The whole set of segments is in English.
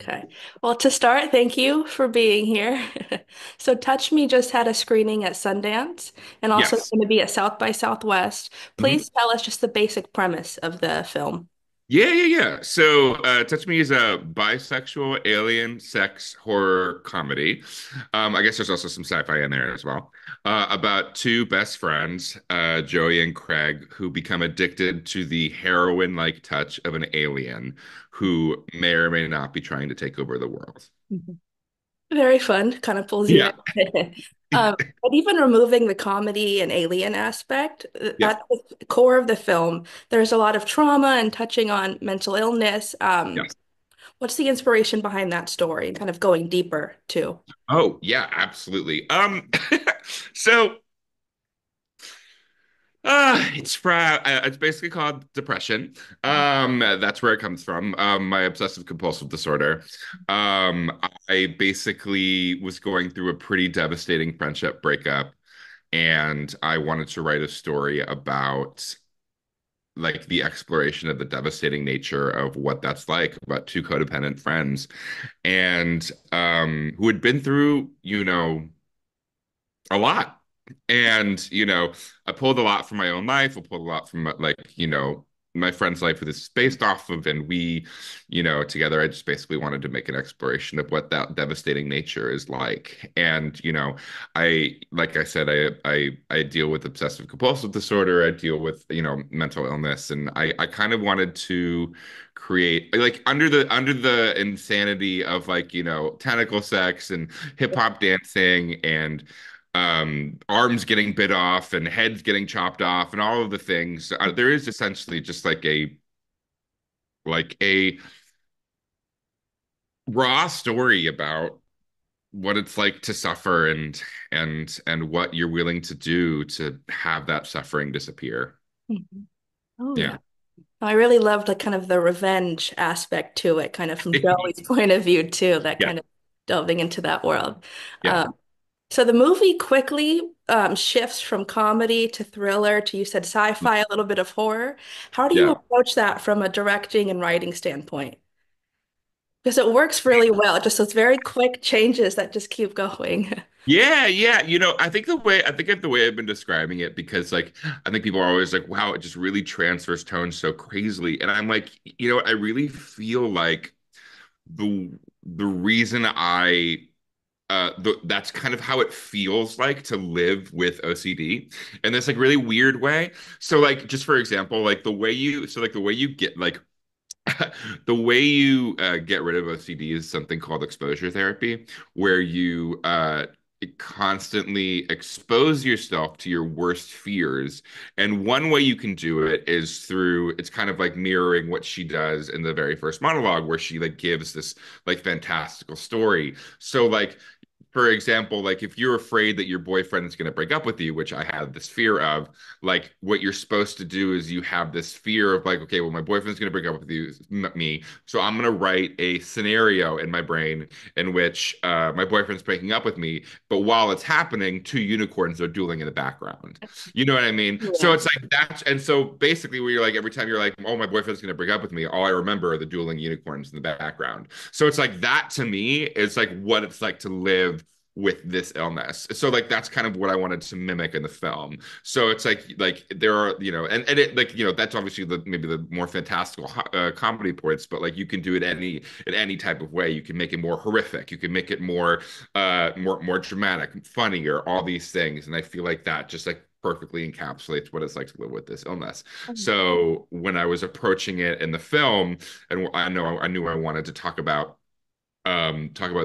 Okay. Well, to start, thank you for being here. So, Touch Me just had a screening at Sundance and also Yes. going to be at South by Southwest. Mhm. Please tell us just the basic premise of the film. Yeah. So, Touch Me is a bisexual alien sex horror comedy. I guess there's also some sci-fi in there as well. About two best friends, Joey and Craig, who become addicted to the heroin-like touch of an alien who may or may not be trying to take over the world. Mhm. Very fun, kind of pulls you Yeah. in. But even removing the comedy and alien aspect, Yeah. at the core of the film, there's a lot of trauma and touching on mental illness. Yes. What's the inspiration behind that story and kind of going deeper too? Oh, yeah, absolutely. So it's basically called depression. That's where it comes from. My obsessive compulsive disorder. Um, I basically was going through a pretty devastating friendship breakup, and I wanted to write a story about like the exploration of the devastating nature of what that's like about two codependent friends and who had been through, a lot. And, I pulled a lot from my own life. I pulled a lot from my friend's life that this is based off of. And we, together, I just basically wanted to make an exploration of what that devastating nature is like. And, like I said, I deal with obsessive compulsive disorder. I deal with, mental illness. And I kind of wanted to create like under the insanity of like, tentacle sex and hip hop dancing and arms getting bit off and heads getting chopped off and all of the things. There is essentially just like a raw story about what it's like to suffer and what you're willing to do to have that suffering disappear. Mhm. Oh Yeah. yeah. I really loved like kind of the revenge aspect to it, kind of from Joey's point of view too, that Yeah. kind of delving into that world. Yeah. So the movie quickly shifts from comedy to thriller to you said sci-fi, a little bit of horror. How do you Yeah. approach that from a directing and writing standpoint? Because it works really well, just those very quick changes that just keep going. Yeah. I think of the way I've been describing it because like I think people are always like, wow, it just really transfers tone so crazily. And I'm like, I really feel like the reason that's kind of how it feels like to live with OCD in this like really weird way. So like just for example, like the way you get like the way you get rid of OCD is something called exposure therapy, where you constantly expose yourself to your worst fears. And one way you can do it is through, it's kind of like mirroring what she does in the very first monologue, where she like gives this like fantastical story. So like for example, like if you're afraid that your boyfriend is going to break up with you, which I have this fear of, like what you're supposed to do is you have this fear of like, okay, well, my boyfriend's going to break up with me. So I'm going to write a scenario in my brain in which my boyfriend's breaking up with me. But while it's happening, two unicorns are dueling in the background. You know what I mean? So Yeah. it's like that. And so basically, where you're like, every time you're like, oh, my boyfriend's going to break up with me, all I remember are the dueling unicorns in the background. So it's like that to me is like what it's like to live with this illness. So like that's kind of what I wanted to mimic in the film. So it's like there are, and it like, that's obviously the maybe the more fantastical comedy points, but like you can do it in any type of way. You can make it more horrific. You can make it more dramatic, funnier, all these things. And I feel like that just like perfectly encapsulates what it's like to live with this illness. So when I was approaching it in the film, and I knew I wanted to talk about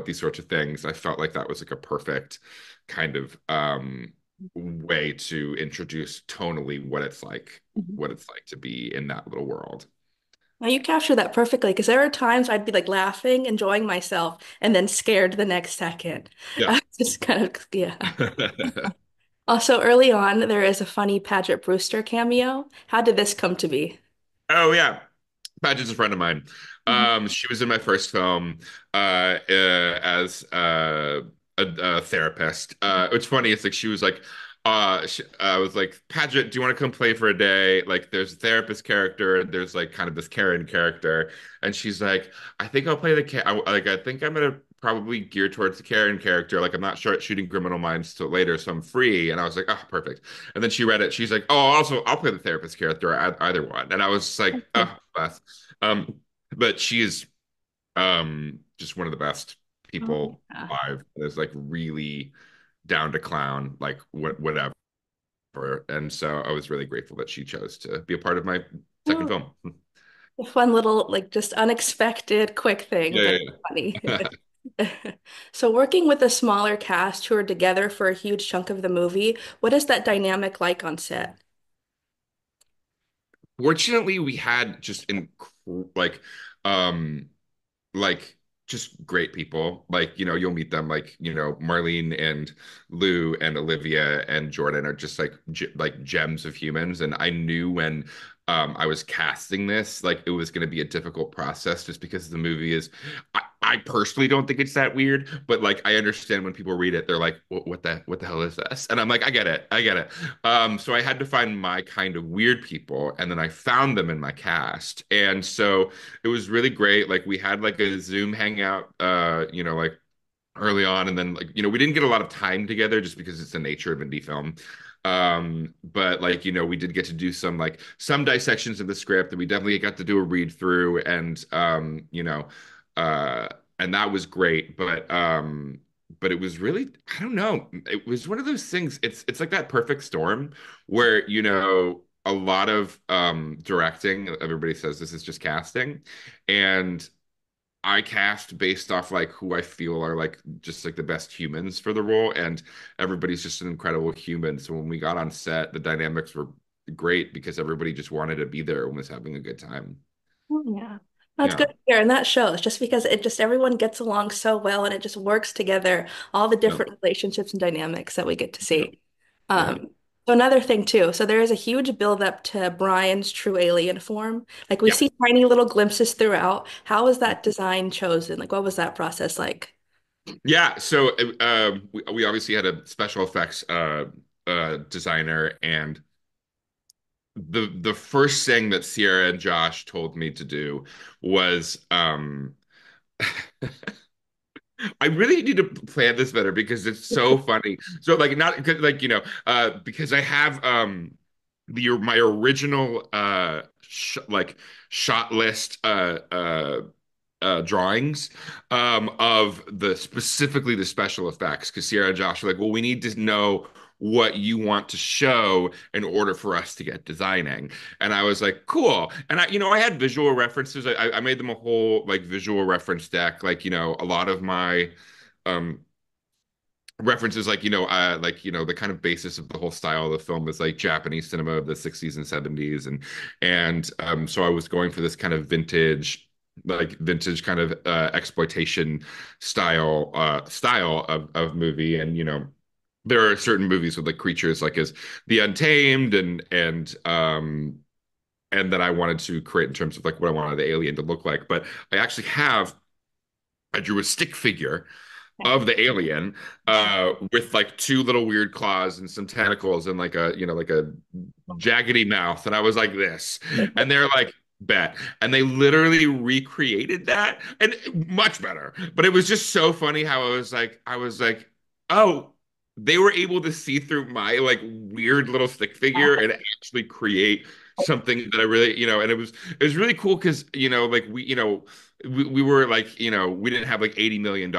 these sorts of things. I felt like that was like a perfect kind of way to introduce tonally what it's like to be in that little world. Now you capture that perfectly because there are times I'd be like laughing, enjoying myself, and then scared the next second. Yeah. I just kind of, yeah. Also, early on, there is a funny Paget Brewster cameo. How did this come to be? Oh yeah. Paget's a friend of mine. Mhm. She was in my first film as a therapist. It's funny. It's like she was like I was like, Paget, do you want to come play for a day? Like, there's a therapist character, and there's like kind of this Karen character, and she's like, I think I'll play like, I think I'm gonna probably gear towards the Karen character. Like, I'm not sure at shooting Criminal Minds till later, so I'm free. And I was like, oh, perfect. And then she read it. She's like, oh, also, I'll play the therapist character, either one. And I was just like, oh, bless. But she's just one of the best Oh, people yeah. alive. Is like really down to clown, like whatever. And so I was really grateful that she chose to be a part of my second Oh, film. a fun little, like, just unexpected, quick thing, Yeah, but yeah, funny. yeah. So, working with a smaller cast who are together for a huge chunk of the movie, what is that dynamic like on set? Fortunately, we had just like um like just great people. Like, you'll meet them like, Marlene and Lou and Olivia and Jordan are just like like gems of humans. And I knew when I was casting this, like it was going to be a difficult process just because the movie is I personally don't think it's that weird, but like I understand when people read it, they're like, what the hell is this? And I'm like, I get it. I get it. So I had to find my kind of weird people, and then I found them in my cast. And so it was really great. Like we had like a Zoom hangout, like early on, and then like we didn't get a lot of time together just because it's the nature of indie film. But like we did get to do some dissections of the script, and we definitely got to do a read through, and uh, and that was great. But it was really, I don't know, it was one of those things. It's like that perfect storm where a lot of directing, everybody says this is just casting, and I cast based off like who I feel are like just like the best humans for the role, and everybody's just an incredible human. So when we got on set, the dynamics were great because everybody just wanted to be there and was having a good time. Oh, yeah. That's Yeah, good to hear. And that shows just because it just everyone gets along so well and it just works together, all the yeah, different relationships and dynamics that we get to yeah, see. yeah, So another thing too, so there is a huge buildup to Brian's true alien form. Like we yeah. see tiny little glimpses throughout. How was that design chosen? Like what was that process like? Yeah, so we obviously had a special effects designer, and the first thing that Sierra and Josh told me to do was I really need to plan this better because it's so funny. So like not because like because I have the my original like shot list drawings of the specifically the special effects because Sierra and Josh are like, well, we need to know what you want to show in order for us to get designing. And I was like, cool. And I had visual references. I made them a whole like visual reference deck. Like, a lot of my um references the kind of basis of the whole style of the film is like Japanese cinema of the 60s and 70s, and so I was going for this kind of vintage kind of exploitation style of movie. And there are certain movies with like creatures like as The Untamed and that I wanted to create in terms of like what I wanted the alien to look like. But I drew a stick figure Okay. of the alien with like two little weird claws and some tentacles and like a jaggedy mouth. And I was like this. And they're like, bet. And they literally recreated that and much better. But it was just so funny how I was like, oh, they were able to see through my like weird little stick figure and actually create something that I really, and it was really cool because, like we were like, we didn't have like $80 million,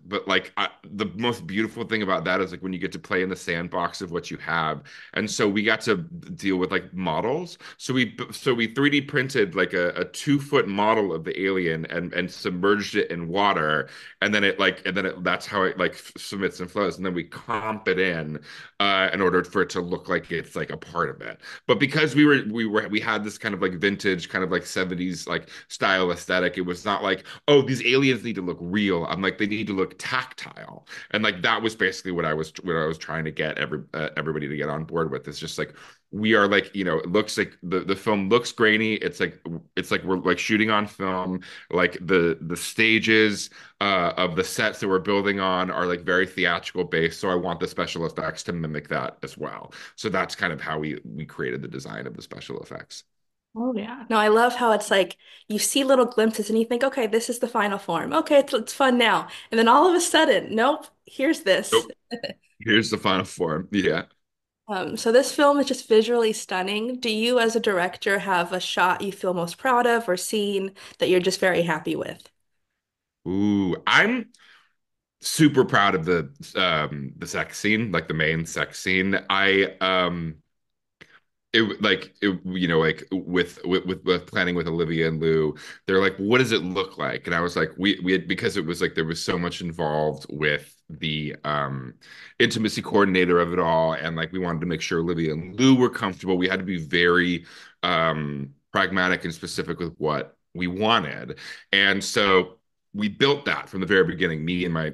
but like the most beautiful thing about that is like when you get to play in the sandbox of what you have. And so we got to deal with like models. So we 3D printed like a 2 foot model of the alien and submerged it in water. That's how it like submits and flows. And then we comp it in order for it to look like it's like a part of it. But because we had this kind of like vintage kind of like 70s like style aesthetic, it was not like, oh, these aliens need to look real. I'm like, they need to look tactile. And like that was basically what I was trying to get everybody to get on board with. It's just like we are like, it looks like the film looks grainy. It's like we're like shooting on film. Like the stages of the sets that we're building on are like very theatrical based. So I want the special effects to mimic that as well. So that's kind of how we created the design of the special effects. Oh yeah. No, I love how it's like you see little glimpses and you think, okay, this is the final form. Okay, it's fun now. And then all of a sudden, nope, here's this. Nope. Here's the final form. Yeah. So this film is just visually stunning. Do you, as a director, have a shot you feel most proud of or scene that you're just very happy with? Ooh, I'm super proud of the sex scene, like the main sex scene. Like with planning with Olivia and Lou, they're like, what does it look like? And I was like, we had, because it was like there was so much involved with the intimacy coordinator of it all, and like we wanted to make sure Olivia and Lou were comfortable. We had to be very pragmatic and specific with what we wanted. And so we built that from the very beginning, me and my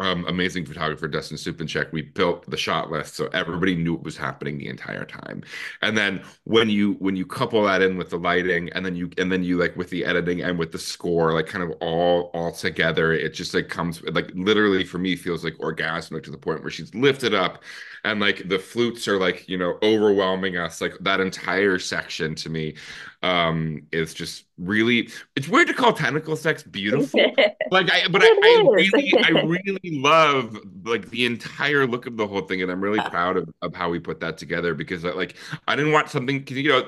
amazing photographer Dustin Supinchek. We built the shot list so everybody knew what was happening the entire time. And then when you couple that in with the lighting, and then you like with the editing and with the score, like kind of all together, it just like comes like literally for me feels like orgasmic to the point where she's lifted up and like the flutes are like overwhelming us. Like that entire section to me is just really, it's weird to call tentacle sex beautiful. Like but I It really I is. really love like the entire look of the whole thing, and I'm really proud of how we put that together because like I didn't want something because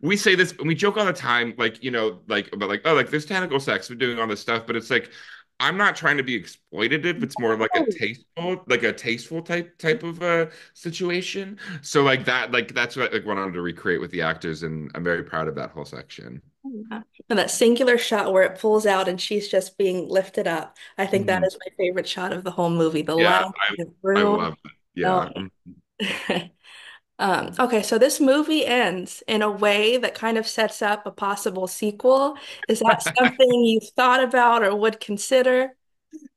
we say this and we joke all the time like like about like, oh, like there's tentacle sex, we're doing all this stuff, but it's like I'm not trying to be exploitative. It's more of like a tasteful type of situation. So like that, like that's what like wanted to recreate with the actors, and I'm very proud of that whole section. Yeah. And that singular shot where it pulls out and she's just being lifted up. I think that Mhm. is my favorite shot of the whole movie. The Yeah, light, the I room. love it. Oh, Yeah. yeah. Okay, so this movie ends in a way that kind of sets up a possible sequel. Is that something you've thought about or would consider?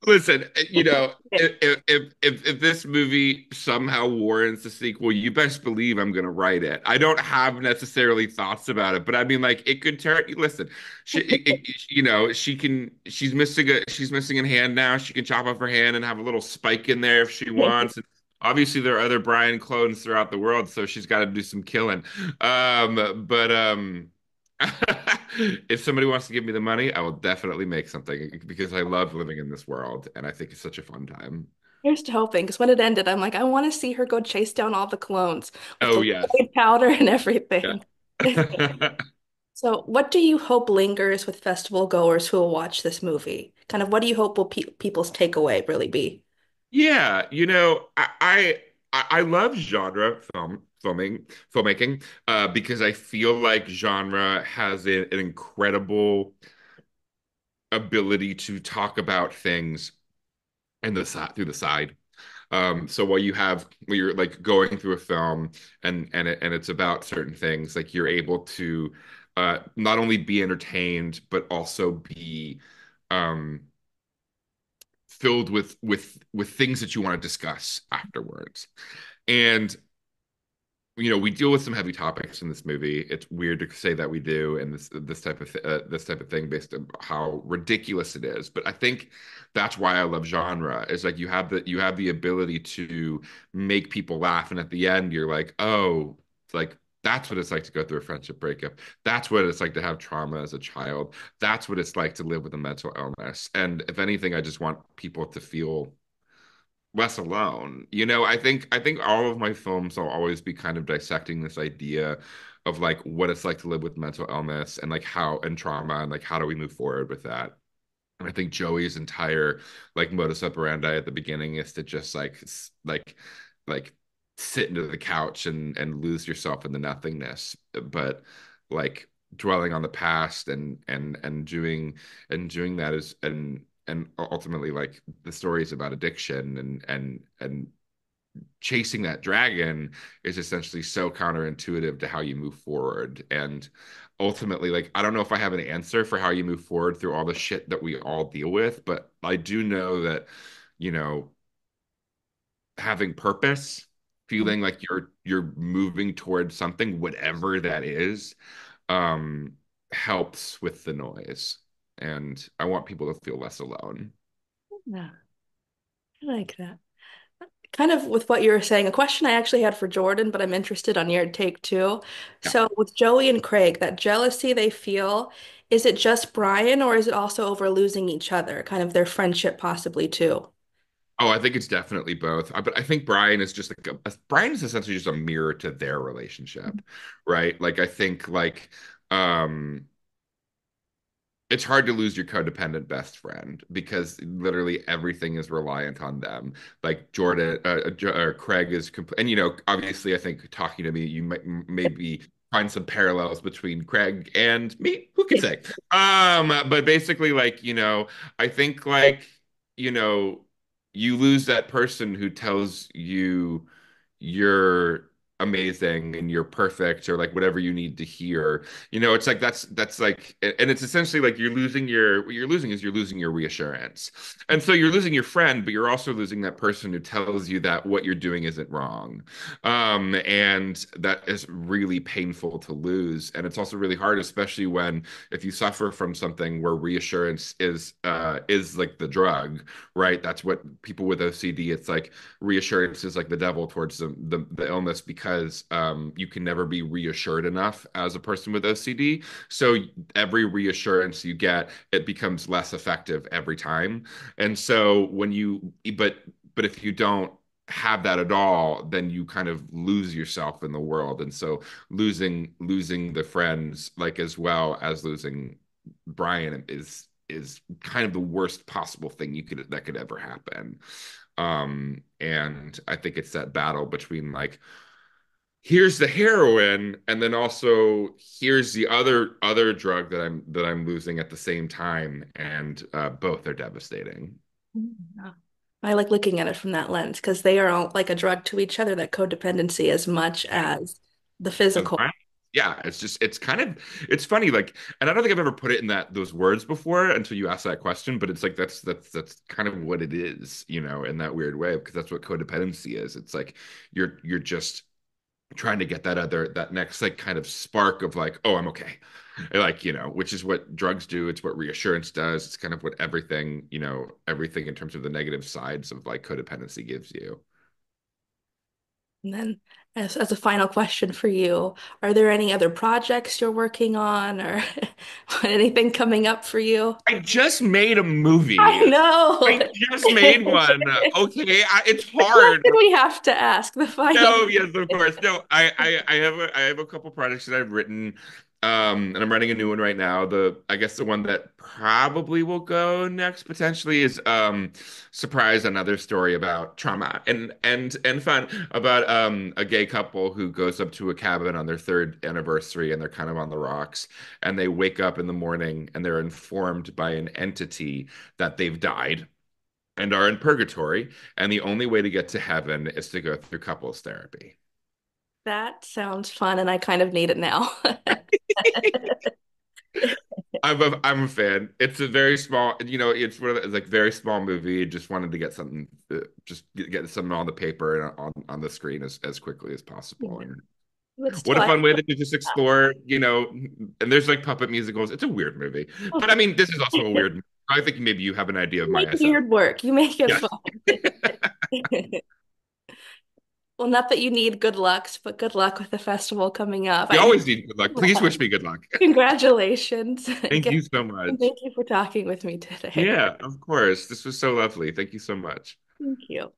Listen, if this movie somehow warrants a sequel, you best believe I'm gonna write it. I don't have necessarily thoughts about it, but I mean, like, it could turn. Listen, she's missing a hand now. She can chop off her hand and have a little spike in there if she wants. And obviously, there are other Brian clones throughout the world, so she's got to do some killing. But if somebody wants to give me the money, I will definitely make something because I love living in this world and I think it's such a fun time. Here's to hoping, because when it ended, I'm like, I want to see her go chase down all the clones with Oh the yes. white powder and Yeah. everything. So, what do you hope lingers with festival goers who will watch this movie? Kind of what do you hope will people's takeaway really be? Yeah, I love genre filmmaking because I feel like genre has an incredible ability to talk about things in the side through the side. So while you're like going through a film and it's about certain things, like you're able to not only be entertained but also be um, filled with things that you want to discuss afterwards. And we deal with some heavy topics in this movie. It's weird to say that we do, and this type of thing based on how ridiculous it is. But I think that's why I love genre. Is like you have the ability to make people laugh, and at the end, you're like, oh, it's like that's what it's like to go through a friendship breakup. That's what it's like to have trauma as a child. That's what it's like to live with a mental illness. And if anything, I just want people to feel less alone. I think all of my films will always be kind of dissecting this idea of like what it's like to live with mental illness and like how and trauma and like how do we move forward with that. And I think Joey's entire like modus operandi at the beginning is to just like sit into the couch and lose yourself in the nothingness, but like dwelling on the past and doing that is and ultimately like the stories about addiction and chasing that dragon is essentially so counterintuitive to how you move forward. And ultimately, like, I don't know if I have an answer for how you move forward through all the shit that we all deal with, but I do know that, you know, having purpose feeling like you're moving towards something, whatever that is, um, helps with the noise. And I want people to feel less alone. Yeah, I like that. Kind of with what you were saying, a question I actually had for Jordan, but I'm interested on your take too. Yeah. So with Joey and Craig, that jealousy they feel, is it just Brian or is it also over losing each other, kind of their friendship possibly too? Oh, I think it's definitely both. But I think Brian is just like Brian is essentially just a mirror to their relationship, right? Like I think like um it's hard to lose your codependent best friend because literally everything is reliant on them. Like Jordan, Craig is, and obviously, I think talking to me, you might maybe find some parallels between Craig and me. Who could Yeah. say? But basically, like I think like you know, you lose that person who tells you you're amazing and you're perfect or like whatever you need to hear. It's like that's like, and it's essentially like what you're losing is you're losing your reassurance. And so you're losing your friend, but you're also losing that person who tells you that what you're doing isn't wrong. And that is really painful to lose. And it's also really hard, especially when if you suffer from something where reassurance is like the drug, right? That's what people with OCD, it's like reassurance is like the devil towards the illness because you can never be reassured enough as a person with OCD. So every reassurance you get, it becomes less effective every time. And so but if you don't have that at all, then you kind of lose yourself in the world. And so losing the friends, like as well as losing Brian is kind of the worst possible thing that could ever happen. And I think it's that battle between like, here's the heroin, and then also here's the other drug that I'm losing at the same time, and both are devastating. Yeah. I like looking at it from that lens because they are all like a drug to each other, that codependency as much as the As physical. Brian, yeah, it's kind of it's funny, like, and I don't think I've ever put it in those words before until you asked that question, but it's like that's kind of what it is, in that weird way, because that's what codependency is. It's like you're just trying to get that next like kind of spark of like, oh, I'm okay. Like, which is what drugs do. It's what reassurance does. It's kind of what everything in terms of the negative sides of like codependency gives you. And then, as a final question for you, are there any other projects you're working on or anything coming up for you? I just made a movie. I know. I just made one. Okay, it's The hard. question we have to ask, the final No, yes, of question. course. No, I have a couple projects that I've written, and I'm writing a new one right now. I guess the one that probably will go next potentially is Surprise, another story about trauma and fun about a gay couple who goes up to a cabin on their third anniversary and they're kind of on the rocks and they wake up in the morning and they're informed by an entity that they've died and are in purgatory, and the only way to get to heaven is to go through couples therapy. That sounds fun, and I kind of need it now. I'm a fan. It's a very small, it's one of the, like very small movie. Just wanted to get something, just get something on the paper and on the screen as quickly as possible. Yeah. And But what still, a I fun way to just explore, and there's like puppet musicals. It's a weird movie, but I you mean, this is also a weird movie. I think maybe you have an idea of my make SF. weird work. You make it Yes. fun. Well, not that you need good lucks, but good luck with the festival coming up. You always need good luck. Please wish me good luck. Congratulations Thank again, you so and much. thank you for talking with me today. Yeah, of course. This was so lovely. Thank you so much. Thank you.